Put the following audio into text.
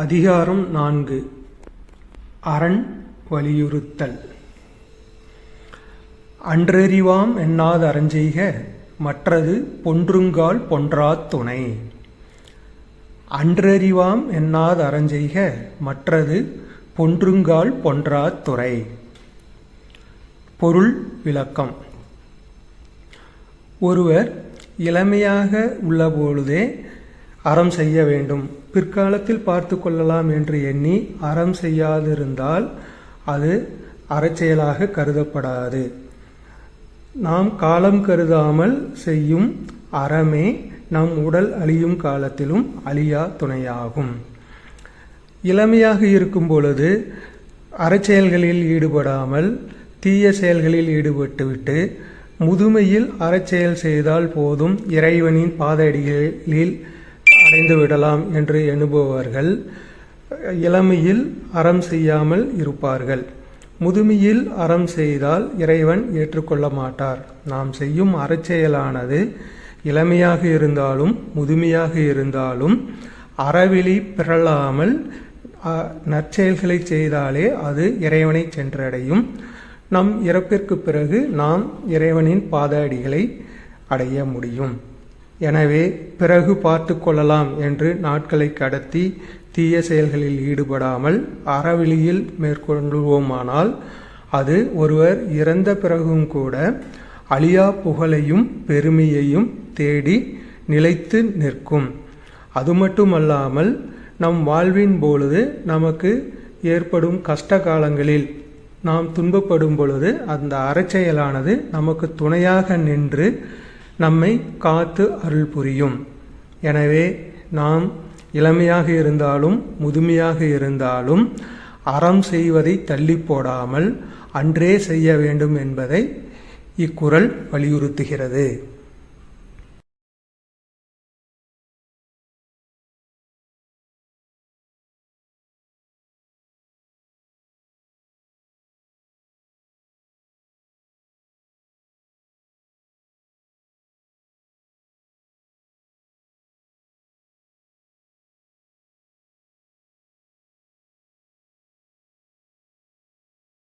அதிகாரம் 4. அரண் வலியுறுத்தல். அன்றறிவாம் என்னாத அறஞ்செய்க மற்றது பொன்றுங்கால் பொன்றாத் துணை. அன்றறிவாம் என்னாத அறஞ்செய்க மற்றது பொன்றுங்கால் பொன்றாத் துறை. பொருள் விளக்கம். ஒருவர் இளமையாக உள்ளபொழுதே அறம் செய்ய வேண்டும். பிற்காலத்தில் பார்த்து கொள்ளலாம் என்று எண்ணி அறம் செய்யாதிருந்தால் அது அறச்செயலாக கருதப்படாது. நாம் காலம் கருதாமல் செய்யும் அறமே நம் உடல் அழியும் காலத்திலும் அழியா துணையாகும். இளமையாக இருக்கும் பொழுது அறச்செயல்களில் ஈடுபடாமல் தீய செயல்களில் ஈடுபட்டுவிட்டு முதுமையில் அறச்செயல் செய்தால் போதும், இறைவனின் பாதடிகளில் அடைந்து விடலாம் என்று எண்ணுபவர்கள் இளமையில் அறம் செய்யாமல் இருப்பார்கள். முதுமையில் அறம் செய்தால் இறைவன் ஏற்றுக்கொள்ள மாட்டார். நாம் செய்யும் அறச்செயலானது இளமையாக இருந்தாலும் முதுமையாக இருந்தாலும் அறவெளி பிறழாமல் நற்செயல்களை செய்தாலே அது இறைவனை சென்றடையும். நம் இறப்பிற்கு பிறகு நாம் இறைவனின் பாத அடிகளை அடைய முடியும். எனவே பிறகு பார்த்து கொள்ளலாம் என்று நாட்களை கடத்தி தீய செயல்களில் ஈடுபடாமல் அறவெளியில் மேற்கொள்வோமானால் அது ஒருவர் இறந்த பிறகும் கூட அழியா புகழையும் பெருமையையும் தேடி நிலைத்து நிற்கும். அது மட்டுமல்லாமல் நம் வாழ்வின் பொழுது நமக்கு ஏற்படும் கஷ்ட காலங்களில் நாம் துன்பப்படும் பொழுது அந்த அறச்செயலானது நமக்கு துணையாக நின்று நம்மை காத்து அருள் புரியும். எனவே நாம் இளமையாக இருந்தாலும் முதுமையாக இருந்தாலும் அறம் செய்வதை தள்ளி போடாமல் அன்றே செய்ய வேண்டும் என்பதை இக்குறள் வலியுறுத்துகிறது.